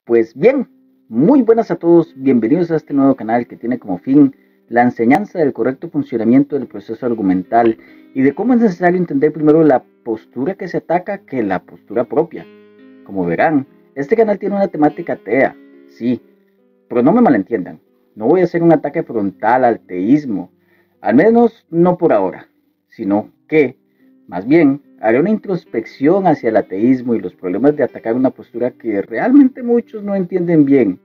Pues bien, muy buenas a todos, bienvenidos a este nuevo canal que tiene como fin la enseñanza del correcto funcionamiento del proceso argumental y de cómo es necesario entender primero la postura que se ataca que la postura propia. Como verán, este canal tiene una temática atea, sí, pero no me malentiendan, no voy a hacer un ataque frontal al teísmo, al menos no por ahora, sino que, más bien, haré una introspección hacia el ateísmo y los problemas de atacar una postura que realmente muchos no entienden bien.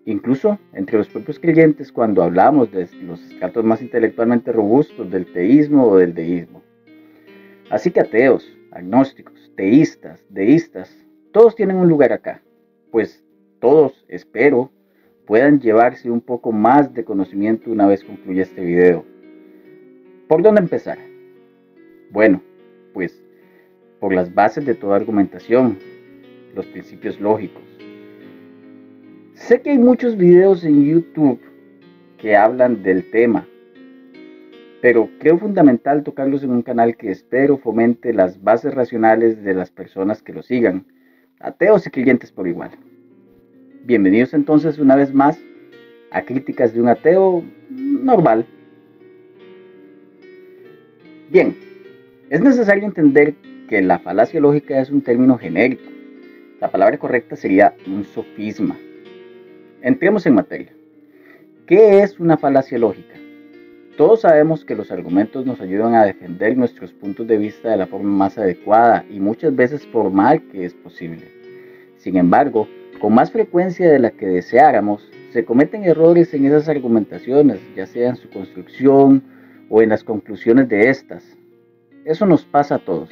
Incluso entre los propios creyentes cuando hablamos de los estratos más intelectualmente robustos del teísmo o del deísmo. Así que ateos, agnósticos, teístas, deístas, todos tienen un lugar acá, pues todos, espero, puedan llevarse un poco más de conocimiento una vez concluya este video. ¿Por dónde empezar? Bueno, pues por las bases de toda argumentación, los principios lógicos. Sé que hay muchos videos en YouTube que hablan del tema, pero creo fundamental tocarlos en un canal que espero fomente las bases racionales de las personas que lo sigan, ateos y creyentes por igual. Bienvenidos entonces una vez más a Críticas de un ateo normal. Bien, es necesario entender que la falacia lógica es un término genérico. La palabra correcta sería un sofisma. Entremos en materia. ¿Qué es una falacia lógica? Todos sabemos que los argumentos nos ayudan a defender nuestros puntos de vista de la forma más adecuada y muchas veces formal que es posible. Sin embargo, con más frecuencia de la que deseáramos, se cometen errores en esas argumentaciones, ya sea en su construcción o en las conclusiones de estas. Eso nos pasa a todos.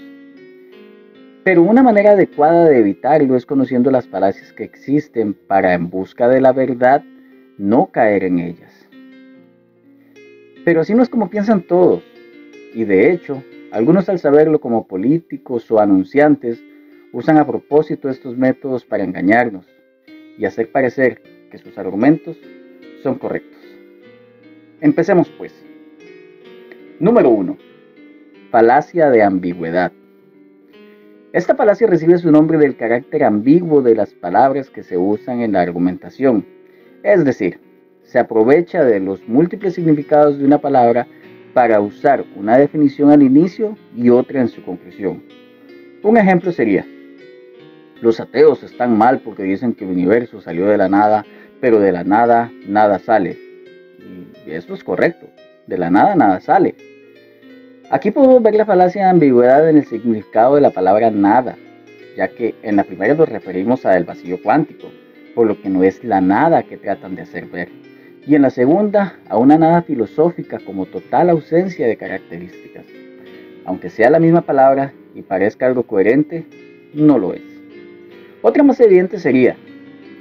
Pero una manera adecuada de evitarlo es conociendo las falacias que existen para, en busca de la verdad, no caer en ellas. Pero así no es como piensan todos. Y de hecho, algunos al saberlo como políticos o anunciantes, usan a propósito estos métodos para engañarnos y hacer parecer que sus argumentos son correctos. Empecemos pues. Número 1. Falacia de ambigüedad. Esta falacia recibe su nombre del carácter ambiguo de las palabras que se usan en la argumentación. Es decir, se aprovecha de los múltiples significados de una palabra para usar una definición al inicio y otra en su conclusión. Un ejemplo sería: los ateos están mal porque dicen que el universo salió de la nada, pero de la nada nada sale. Y eso es correcto, de la nada nada sale. Aquí podemos ver la falacia de ambigüedad en el significado de la palabra nada, ya que en la primera nos referimos al vacío cuántico, por lo que no es la nada que tratan de hacer ver, y en la segunda a una nada filosófica como total ausencia de características. Aunque sea la misma palabra y parezca algo coherente, no lo es. Otra más evidente sería: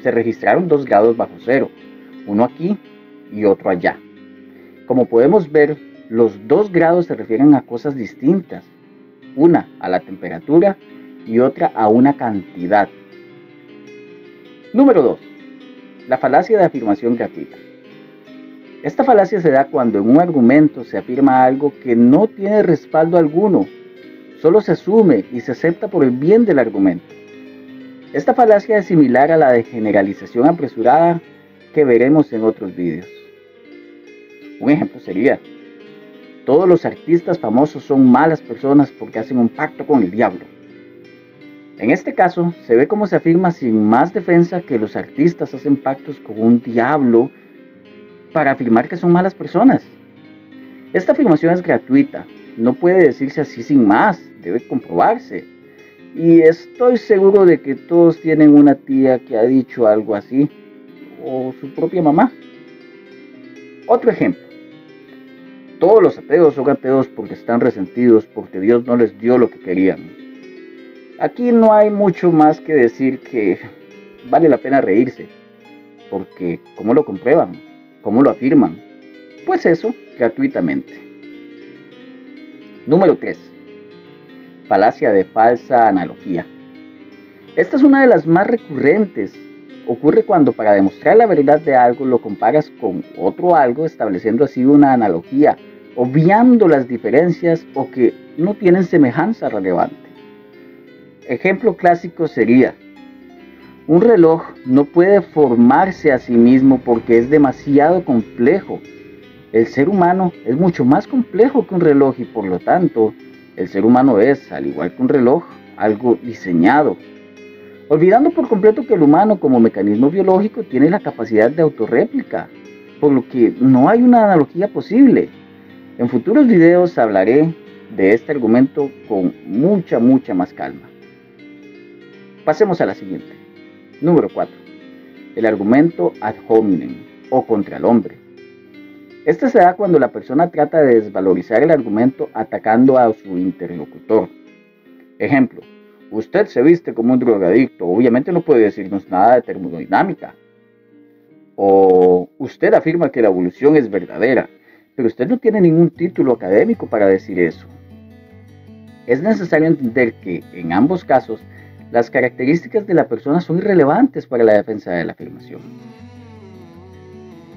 se registraron 2 grados bajo cero, uno aquí y otro allá. Como podemos ver, los 2 grados se refieren a cosas distintas, una a la temperatura y otra a una cantidad. Número 2. La falacia de afirmación gratuita. Esta falacia se da cuando en un argumento se afirma algo que no tiene respaldo alguno, solo se asume y se acepta por el bien del argumento. Esta falacia es similar a la de generalización apresurada que veremos en otros vídeos. Un ejemplo sería: todos los artistas famosos son malas personas porque hacen un pacto con el diablo. En este caso, se ve cómo se afirma sin más defensa que los artistas hacen pactos con un diablo para afirmar que son malas personas. Esta afirmación es gratuita, no puede decirse así sin más, debe comprobarse. Y estoy seguro de que todos tienen una tía que ha dicho algo así, o su propia mamá. Otro ejemplo: todos los ateos son ateos porque están resentidos porque Dios no les dio lo que querían. Aquí no hay mucho más que decir que vale la pena reírse, porque ¿cómo lo comprueban? ¿Cómo lo afirman? Pues eso, gratuitamente. Número 3. Falacia de falsa analogía. Esta es una de las más recurrentes. Ocurre cuando para demostrar la verdad de algo lo comparas con otro algo, estableciendo así una analogía, obviando las diferencias o que no tienen semejanza relevante. Ejemplo clásico sería: Un reloj no puede formarse a sí mismo porque es demasiado complejo. El ser humano es mucho más complejo que un reloj y por lo tanto, el ser humano es, al igual que un reloj, algo diseñado. Olvidando por completo que el humano como mecanismo biológico tiene la capacidad de autorréplica, por lo que no hay una analogía posible. En futuros videos hablaré de este argumento con mucha más calma. Pasemos a la siguiente. Número 4. El argumento ad hominem o contra el hombre. Este se da cuando la persona trata de desvalorizar el argumento atacando a su interlocutor. Ejemplo, usted se viste como un drogadicto, obviamente no puede decirnos nada de termodinámica. O usted afirma que la evolución es verdadera, pero usted no tiene ningún título académico para decir eso. Es necesario entender que, en ambos casos, las características de la persona son irrelevantes para la defensa de la afirmación.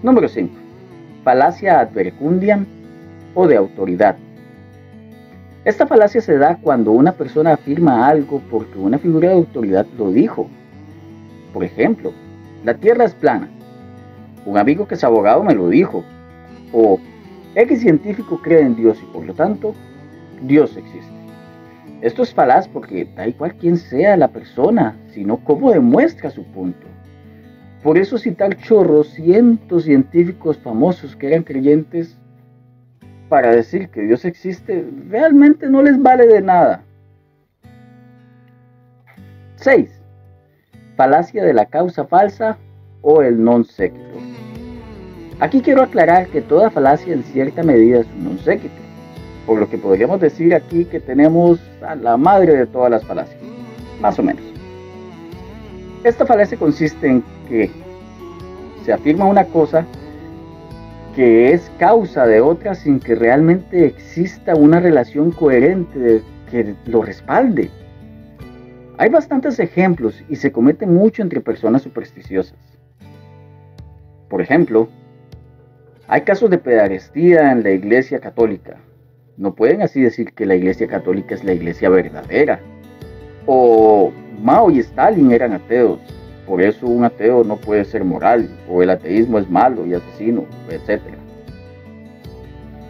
Número 5. Falacia ad verecundiam o de autoridad. Esta falacia se da cuando una persona afirma algo porque una figura de autoridad lo dijo. Por ejemplo, la Tierra es plana. Un amigo que es abogado me lo dijo. O X científico cree en Dios y por lo tanto, Dios existe. Esto es falaz porque da igual quién sea la persona, sino cómo demuestra su punto. Por eso citar cientos científicos famosos que eran creyentes para decir que Dios existe realmente no les vale de nada. 6. Falacia de la causa falsa o el non sequitur. Aquí quiero aclarar que toda falacia en cierta medida es un non sequitur, por lo que podríamos decir aquí que tenemos a la madre de todas las falacias, más o menos. Esta falacia consiste en que se afirma una cosa que es causa de otra sin que realmente exista una relación coherente que lo respalde. Hay bastantes ejemplos y se comete mucho entre personas supersticiosas. Por ejemplo, hay casos de pederastía en la Iglesia Católica. No pueden así decir que la Iglesia Católica es la iglesia verdadera. O Mao y Stalin eran ateos, por eso un ateo no puede ser moral, o el ateísmo es malo y asesino, etc.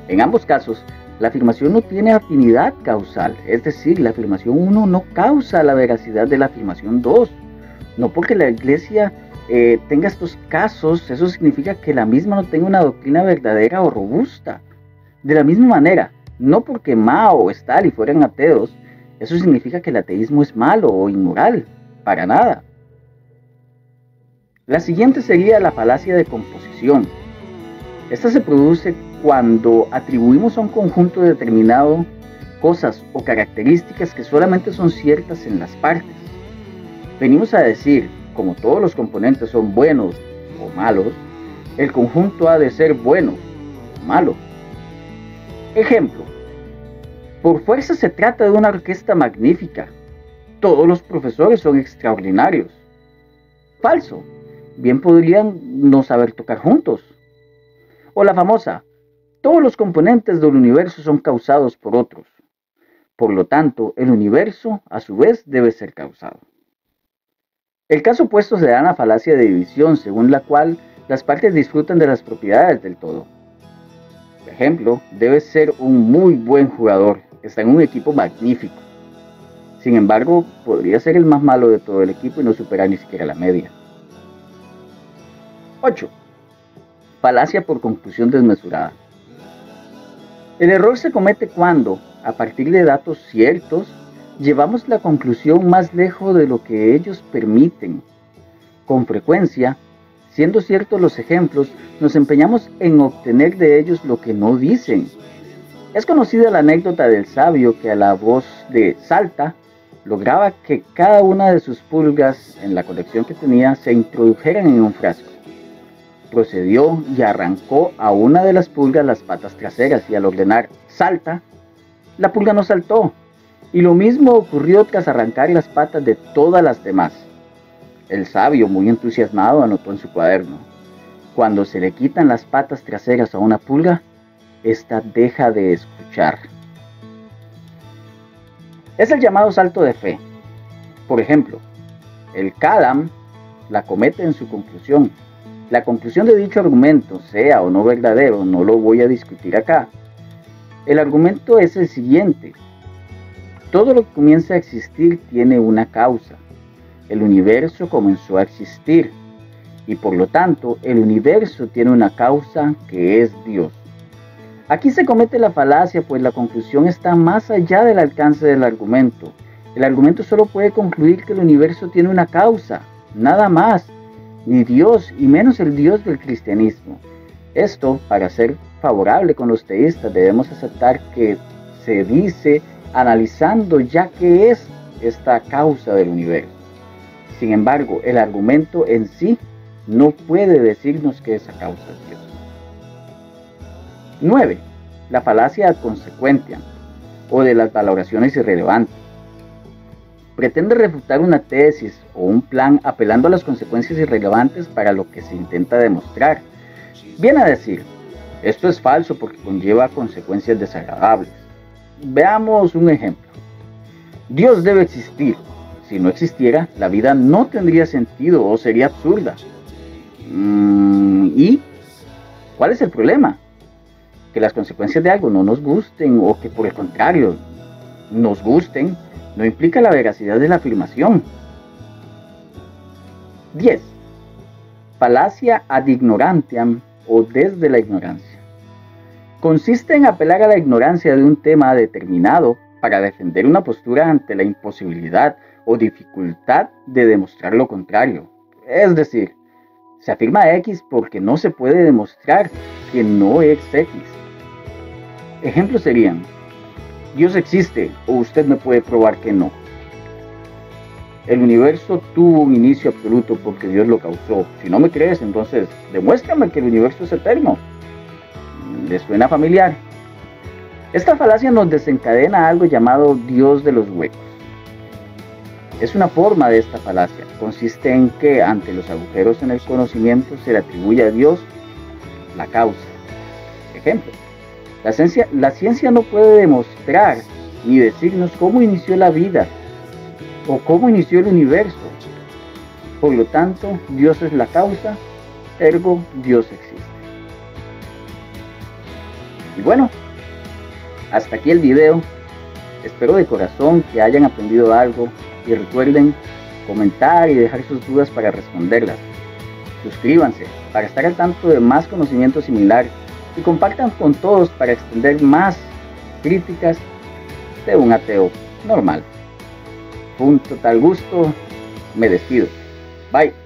En ambos casos, la afirmación no tiene afinidad causal, es decir, la afirmación 1 no causa la veracidad de la afirmación 2. No porque la iglesia tenga estos casos, eso significa que la misma no tenga una doctrina verdadera o robusta. De la misma manera, no porque Mao o Stalin fueran ateos, eso significa que el ateísmo es malo o inmoral, para nada. La siguiente sería la falacia de composición. Esta se produce cuando atribuimos a un conjunto determinado cosas o características que solamente son ciertas en las partes. Venimos a decir, como todos los componentes son buenos o malos, el conjunto ha de ser bueno o malo. Ejemplo, por fuerza se trata de una orquesta magnífica. Todos los profesores son extraordinarios. Falso, bien podrían no saber tocar juntos. O la famosa, todos los componentes del universo son causados por otros. Por lo tanto, el universo, a su vez, debe ser causado. El caso opuesto se da en la falacia de división, según la cual las partes disfrutan de las propiedades del todo. Por ejemplo, debe ser un muy buen jugador, está en un equipo magnífico. Sin embargo, podría ser el más malo de todo el equipo y no superar ni siquiera la media. 8. Falacia por conclusión desmesurada. El error se comete cuando, a partir de datos ciertos, llevamos la conclusión más lejos de lo que ellos permiten. Con frecuencia, siendo ciertos los ejemplos, nos empeñamos en obtener de ellos lo que no dicen. Es conocida la anécdota del sabio que a la voz de Salta lograba que cada una de sus pulgas en la colección que tenía se introdujeran en un frasco. Procedió y arrancó a una de las pulgas las patas traseras y al ordenar "salta", la pulga no saltó. Y lo mismo ocurrió tras arrancar las patas de todas las demás. El sabio, muy entusiasmado, anotó en su cuaderno: cuando se le quitan las patas traseras a una pulga, ésta deja de escuchar. Es el llamado salto de fe. Por ejemplo, el Kalam la comete en su conclusión. La conclusión de dicho argumento, sea o no verdadero, no lo voy a discutir acá. El argumento es el siguiente: todo lo que comienza a existir tiene una causa. El universo comenzó a existir y por lo tanto el universo tiene una causa que es Dios. Aquí se comete la falacia, pues la conclusión está más allá del alcance del argumento. El argumento solo puede concluir que el universo tiene una causa, nada más, ni Dios y menos el Dios del cristianismo. Esto, para ser favorable con los teístas, debemos aceptar que se dice analizando ya qué es esta causa del universo. Sin embargo, el argumento en sí no puede decirnos que esa causa es Dios. 9. La falacia ad consequentiam, o de las valoraciones irrelevantes. Pretende refutar una tesis o un plan apelando a las consecuencias irrelevantes para lo que se intenta demostrar. Viene a decir, esto es falso porque conlleva consecuencias desagradables. Veamos un ejemplo. Dios debe existir. Si no existiera, la vida no tendría sentido o sería absurda. ¿Y cuál es el problema? Que las consecuencias de algo no nos gusten o que por el contrario nos gusten no implica la veracidad de la afirmación. 10. Falacia ad ignorantiam o desde la ignorancia. Consiste en apelar a la ignorancia de un tema determinado para defender una postura ante la imposibilidad o dificultad de demostrar lo contrario. Es decir, se afirma X porque no se puede demostrar que no es X. Ejemplos serían: Dios existe o usted me puede probar que no. El universo tuvo un inicio absoluto porque Dios lo causó. Si no me crees, entonces demuéstrame que el universo es eterno. ¿Les suena familiar? Esta falacia nos desencadena algo llamado Dios de los huecos. Es una forma de esta falacia. Consiste en que ante los agujeros en el conocimiento se le atribuye a Dios la causa. Ejemplo: la ciencia no puede demostrar ni decirnos cómo inició la vida o cómo inició el universo. Por lo tanto, Dios es la causa, ergo Dios existe. Y bueno, hasta aquí el video. Espero de corazón que hayan aprendido algo y recuerden comentar y dejar sus dudas para responderlas. Suscríbanse para estar al tanto de más conocimiento similar y compartan con todos para extender más críticas de un ateo normal. Punto tal gusto, me despido. Bye.